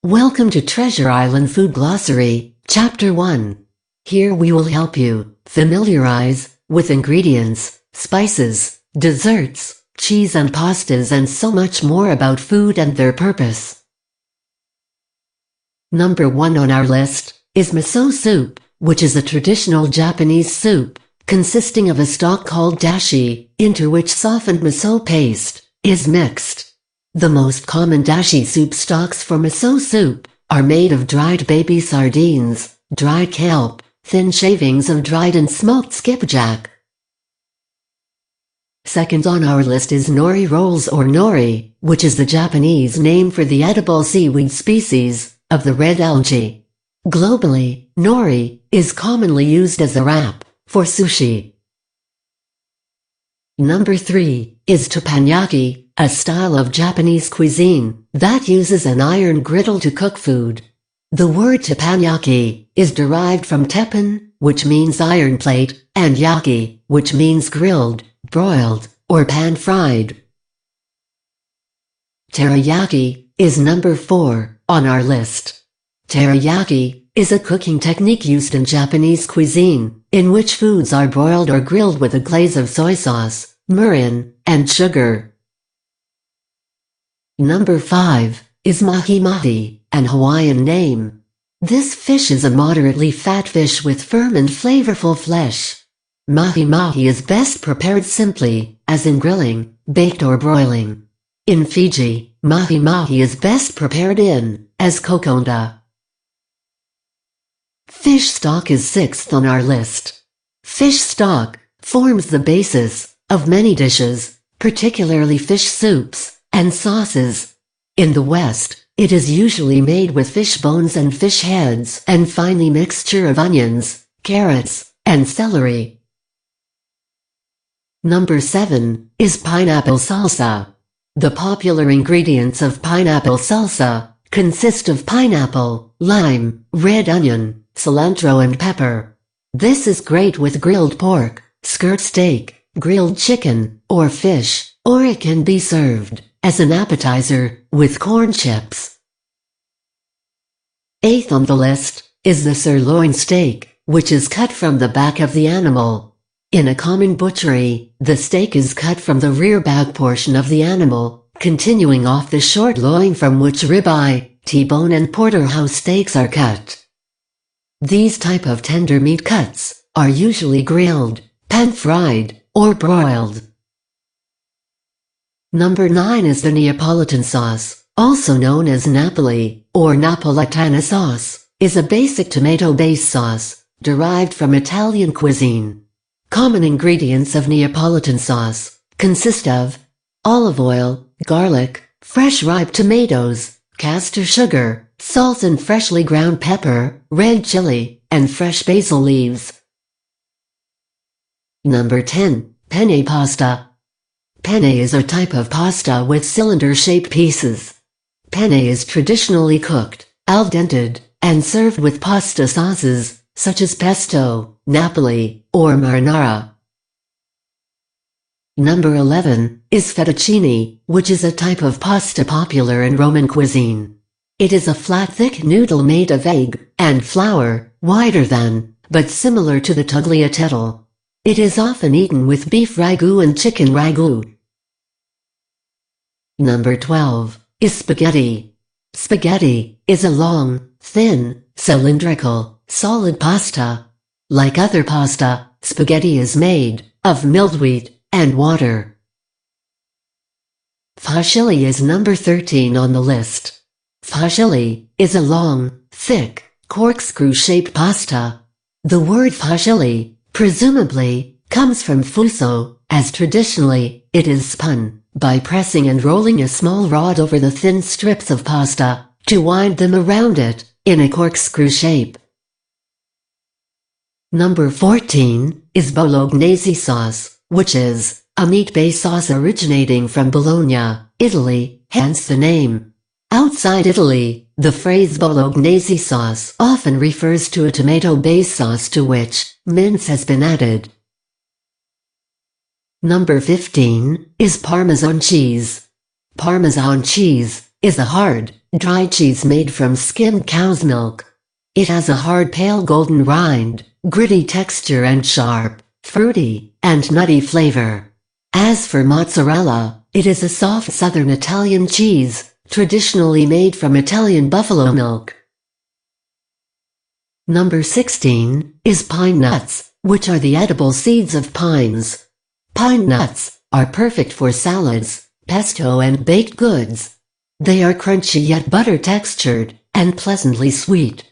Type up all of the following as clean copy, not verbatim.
Welcome to Treasure Island Food Glossary, Chapter 1. Here we will help you familiarize with ingredients, spices, desserts, cheese and pastas and so much more about food and their purpose. Number 1 on our list is miso soup, which is a traditional Japanese soup, consisting of a stock called dashi, into which softened miso paste is mixed. The most common dashi soup stocks for miso soup are made of dried baby sardines, dried kelp, thin shavings of dried and smoked skipjack. Second on our list is nori rolls or nori, which is the Japanese name for the edible seaweed species of the red algae. Globally, nori is commonly used as a wrap for sushi. Number 3 is teppanyaki, a style of Japanese cuisine that uses an iron griddle to cook food. The word teppanyaki is derived from teppen, which means iron plate, and yaki, which means grilled, broiled, or pan-fried. Teriyaki is number 4 on our list. Teriyaki is a cooking technique used in Japanese cuisine, in which foods are broiled or grilled with a glaze of soy sauce, mirin, and sugar. Number 5 is mahi-mahi, an Hawaiian name. This fish is a moderately fat fish with firm and flavorful flesh. Mahi-mahi is best prepared simply, as in grilling, baked or broiling. In Fiji, mahi-mahi is best prepared as kokonda. Fish stock is 6th on our list. Fish stock forms the basis of many dishes, particularly fish soups and sauces. In the West, it is usually made with fish bones and fish heads and finely mixture of onions, carrots, and celery. Number 7 is pineapple salsa. The popular ingredients of pineapple salsa consist of pineapple, lime, red onion, cilantro and pepper. This is great with grilled pork, skirt steak, grilled chicken, or fish, or it can be served as an appetizer with corn chips. 8th on the list is the sirloin steak, which is cut from the back of the animal. In a common butchery, the steak is cut from the rear back portion of the animal, continuing off the short loin from which ribeye, T-bone and porterhouse steaks are cut. These type of tender meat cuts are usually grilled, pan-fried, or broiled. Number 9 is the Neapolitan sauce, also known as Napoli, or Napolitana sauce, is a basic tomato-based sauce, derived from Italian cuisine. Common ingredients of Neapolitan sauce consist of olive oil, garlic, fresh ripe tomatoes, castor sugar, salt and freshly ground pepper, red chili, and fresh basil leaves. Number 10, penne pasta. Penne is a type of pasta with cylinder-shaped pieces. Penne is traditionally cooked, al dente, and served with pasta sauces, such as pesto, Napoli, or marinara. Number 11 is fettuccine, which is a type of pasta popular in Roman cuisine. It is a flat thick noodle made of egg and flour, wider than, but similar to the tagliatelle. It is often eaten with beef ragu and chicken ragu. Number 12 is spaghetti. Spaghetti is a long, thin, cylindrical, solid pasta. Like other pasta, spaghetti is made of milled wheat and water. Fusilli is number 13 on the list. Fusilli is a long, thick, corkscrew-shaped pasta. The word fusilli presumably comes from fuso, as traditionally, it is spun by pressing and rolling a small rod over the thin strips of pasta to wind them around it in a corkscrew shape. Number 14 is bolognese sauce, which is a meat-based sauce originating from Bologna, Italy, hence the name. Outside Italy, the phrase bolognese sauce often refers to a tomato-based sauce to which mince has been added. Number 15 is Parmesan cheese. Parmesan cheese is a hard, dry cheese made from skimmed cow's milk. It has a hard pale golden rind, gritty texture and sharp, fruity, and nutty flavor. As for mozzarella, it is a soft southern Italian cheese, traditionally made from Italian buffalo milk. Number 16 is pine nuts, which are the edible seeds of pines. Pine nuts are perfect for salads, pesto and baked goods. They are crunchy yet butter-textured, and pleasantly sweet.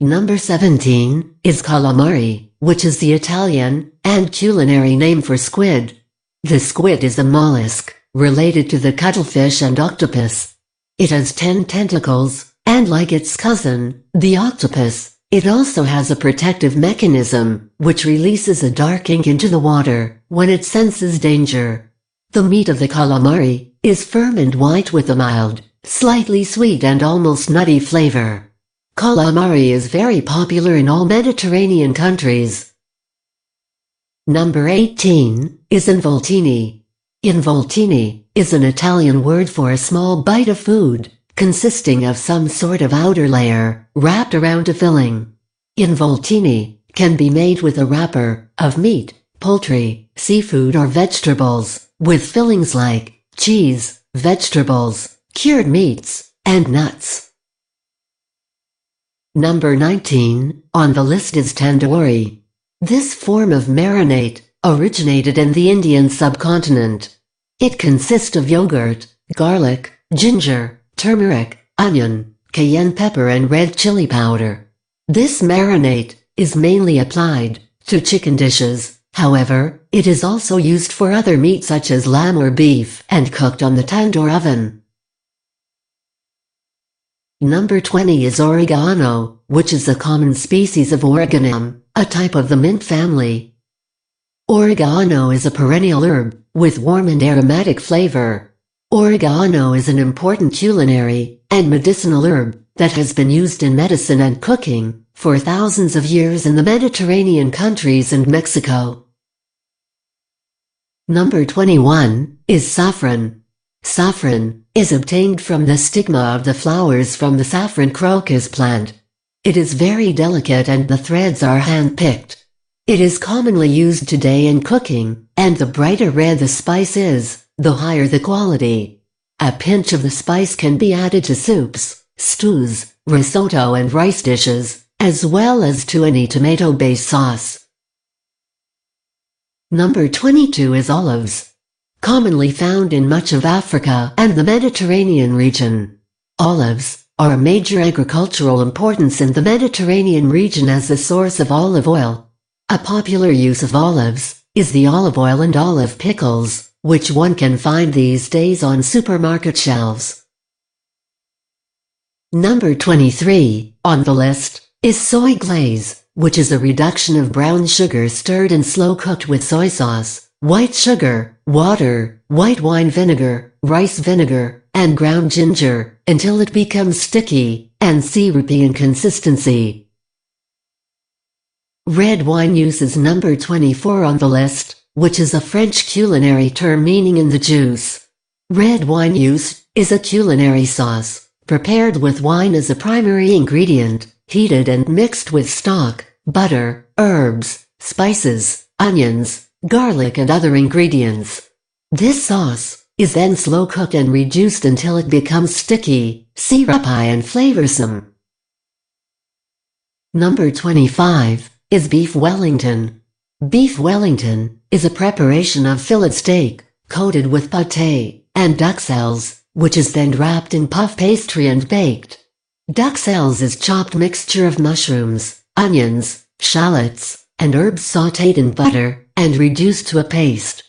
Number 17 is calamari, which is the Italian and culinary name for squid. The squid is a mollusk, related to the cuttlefish and octopus. It has 10 tentacles, and like its cousin, the octopus, it also has a protective mechanism, which releases a dark ink into the water when it senses danger. The meat of the calamari is firm and white with a mild, slightly sweet and almost nutty flavor. Calamari is very popular in all Mediterranean countries. Number 18 is involtini. Involtini is an Italian word for a small bite of food, consisting of some sort of outer layer, wrapped around a filling. Involtini can be made with a wrapper of meat, poultry, seafood or vegetables, with fillings like cheese, vegetables, cured meats, and nuts. Number 19 on the list is tandoori. This form of marinade originated in the Indian subcontinent. It consists of yogurt, garlic, ginger, turmeric, onion, cayenne pepper and red chili powder. This marinade is mainly applied to chicken dishes, however, it is also used for other meat such as lamb or beef and cooked on the tandoor oven. Number 20 is oregano, which is a common species of oreganum, a type of the mint family. Oregano is a perennial herb with warm and aromatic flavor. Oregano is an important culinary and medicinal herb that has been used in medicine and cooking for thousands of years in the Mediterranean countries and Mexico. Number 21 is saffron. Saffron is obtained from the stigma of the flowers from the saffron crocus plant. It is very delicate and the threads are hand-picked. It is commonly used today in cooking, and the brighter red the spice is, the higher the quality. A pinch of the spice can be added to soups, stews, risotto and rice dishes, as well as to any tomato-based sauce. Number 22 is olives. Commonly found in much of Africa and the Mediterranean region. Olives are a major agricultural importance in the Mediterranean region as a source of olive oil. A popular use of olives is the olive oil and olive pickles, which one can find these days on supermarket shelves. Number 23 on the list is soy glaze, which is a reduction of brown sugar stirred and slow cooked with soy sauce, white sugar, water, white wine vinegar, rice vinegar, and ground ginger, until it becomes sticky and syrupy in consistency. Red wine uses number 24 on the list, which is a French culinary term meaning in the juice. Red wine use is a culinary sauce, prepared with wine as a primary ingredient, heated and mixed with stock, butter, herbs, spices, onions, garlic and other ingredients. This sauce is then slow cooked and reduced until it becomes sticky, syrupy and flavorsome. Number 25 is beef Wellington. Beef Wellington is a preparation of fillet steak, coated with pâté and duxelles, which is then wrapped in puff pastry and baked. Duxelles is chopped mixture of mushrooms, onions, shallots, and herbs sautéed in butter and reduced to a paste.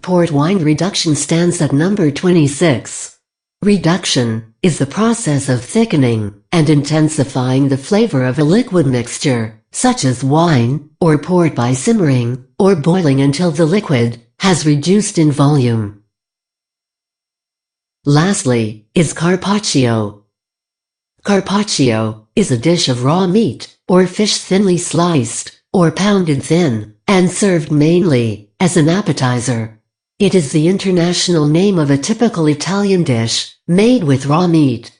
Port wine reduction stands at number 26. Reduction is the process of thickening and intensifying the flavor of a liquid mixture, such as wine or port, by simmering or boiling until the liquid has reduced in volume. Lastly is carpaccio. Carpaccio is a dish of raw meat or fish thinly sliced or pounded thin and served mainly as an appetizer. It is the international name of a typical Italian dish, made with raw meat.